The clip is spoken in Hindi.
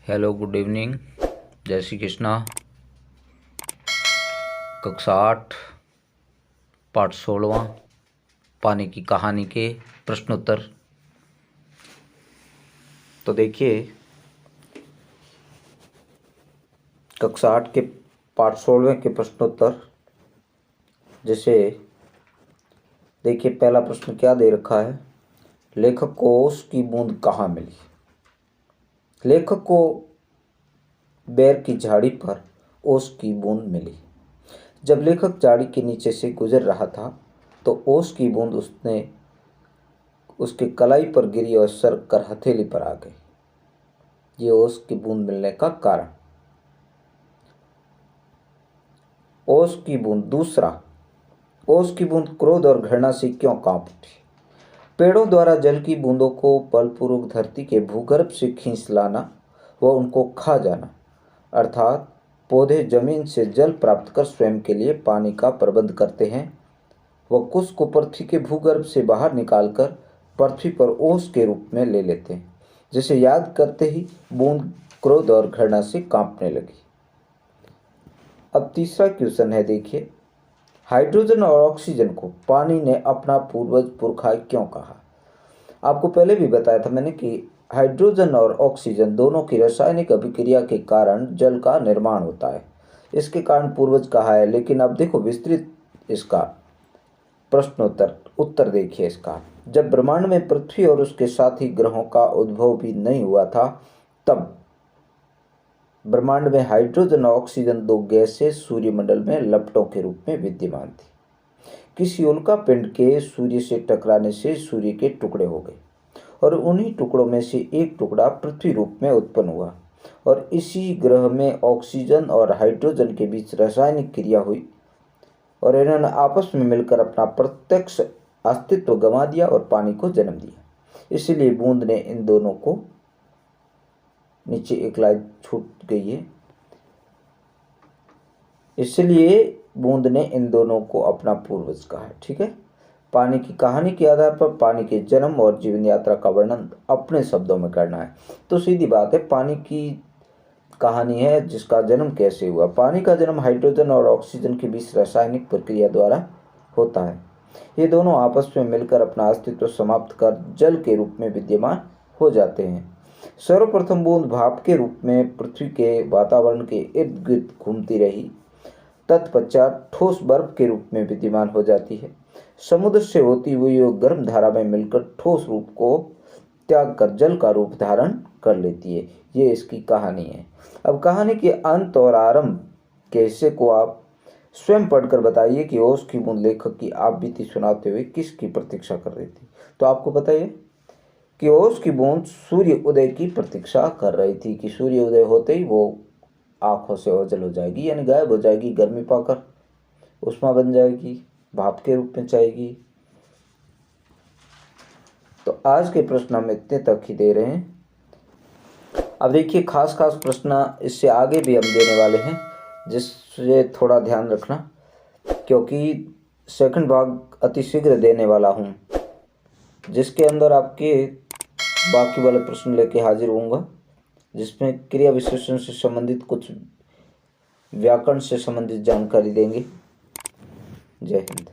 हेलो, गुड इवनिंग, जय श्री कृष्णा। कक्षा 8 पाठ 16वां, पानी की कहानी के प्रश्नोत्तर। तो देखिए, कक्षा 8 के पाठ 16वें के प्रश्नोत्तर। जैसे देखिए, पहला प्रश्न क्या दे रखा है, लेखक को ओस की बूंद कहाँ मिली। लेखक को बेर की झाड़ी पर ओस की बूंद मिली। जब लेखक झाड़ी के नीचे से गुजर रहा था तो ओस की बूंद उसके कलाई पर गिरी और सरक कर हथेली पर आ गई। ये ओस की बूंद मिलने का कारण। ओस की बूंद। दूसरा, ओस की बूंद क्रोध और घृणा से क्यों कांप उठी। पेड़ों द्वारा जल की बूंदों को बलपूर्वक धरती के भूगर्भ से खींच लाना व उनको खा जाना, अर्थात पौधे जमीन से जल प्राप्त कर स्वयं के लिए पानी का प्रबंध करते हैं व कुछ को पृथ्वी के भूगर्भ से बाहर निकालकर पृथ्वी पर ओस के रूप में ले लेते हैं, जिसे याद करते ही बूंद क्रोध और घृणा से कांपने लगी। अब तीसरा क्वेश्चन है, देखिए, हाइड्रोजन और ऑक्सीजन को पानी ने अपना पूर्वज पुरखा क्यों कहा। आपको पहले भी बताया था मैंने कि हाइड्रोजन और ऑक्सीजन दोनों की रासायनिक अभिक्रिया के कारण जल का निर्माण होता है, इसके कारण पूर्वज कहा है। लेकिन अब देखो विस्तृत इसका प्रश्नोत्तर उत्तर देखिए इसका। जब ब्रह्मांड में पृथ्वी और उसके साथी ग्रहों का उद्भव भी नहीं हुआ था, तब ब्रह्मांड में हाइड्रोजन और ऑक्सीजन दो गैसें सूर्यमंडल में लपटों के रूप में विद्यमान थी। किसी उल्का पिंड के सूर्य से टकराने से सूर्य के टुकड़े हो गए और उन्हीं टुकड़ों में से एक टुकड़ा पृथ्वी रूप में उत्पन्न हुआ और इसी ग्रह में ऑक्सीजन और हाइड्रोजन के बीच रासायनिक क्रिया हुई और इन्होंने आपस में मिलकर अपना प्रत्यक्ष अस्तित्व गंवा दिया और पानी को जन्म दिया। इसलिए बूंद ने इन दोनों को, नीचे एक लाइन छूट गई है, इसलिए बूंद ने इन दोनों को अपना पूर्वज कहा है। ठीक है। पानी की कहानी के आधार पर पानी के जन्म और जीवन यात्रा का वर्णन अपने शब्दों में करना है। तो सीधी बात है, पानी की कहानी है जिसका जन्म कैसे हुआ। पानी का जन्म हाइड्रोजन और ऑक्सीजन के बीच रासायनिक प्रक्रिया द्वारा होता है। ये दोनों आपस में मिलकर अपना अस्तित्व समाप्त कर जल के रूप में विद्यमान हो जाते हैं। सर्वप्रथम बूंद भाप के रूप में पृथ्वी के वातावरण के इर्द गिर्द घूमती रही, तत्पश्चात ठोस बर्फ के रूप में विद्यमान हो जाती है। समुद्र से होती हुई गर्म धारा में मिलकर ठोस रूप को त्याग कर जल का रूप धारण कर लेती है। ये इसकी कहानी है। अब कहानी के अंत और आरंभ के हिस्से को आप स्वयं पढ़कर बताइए कि ओस की बूंद लेखक की आप बीती सुनाते हुए किसकी प्रतीक्षा कर रही थी। तो आपको बताइए कि ओस की बूंद सूर्य उदय की प्रतीक्षा कर रही थी कि सूर्य उदय होते ही वो आंखों से ओझल हो जाएगी, यानी गायब हो जाएगी, गर्मी पाकर उष्मा बन जाएगी, भाप के रूप में जाएगी। तो आज के प्रश्न हम इतने तक ही दे रहे हैं। अब देखिए, खास प्रश्न इससे आगे भी हम देने वाले हैं, जिससे थोड़ा ध्यान रखना, क्योंकि सेकंड भाग अतिशीघ्र देने वाला हूँ, जिसके अंदर आपके बाकी वाले प्रश्न लेके हाजिर होऊंगा, जिसमें क्रिया विशेषण से संबंधित कुछ व्याकरण से संबंधित जानकारी देंगे। जय हिंद।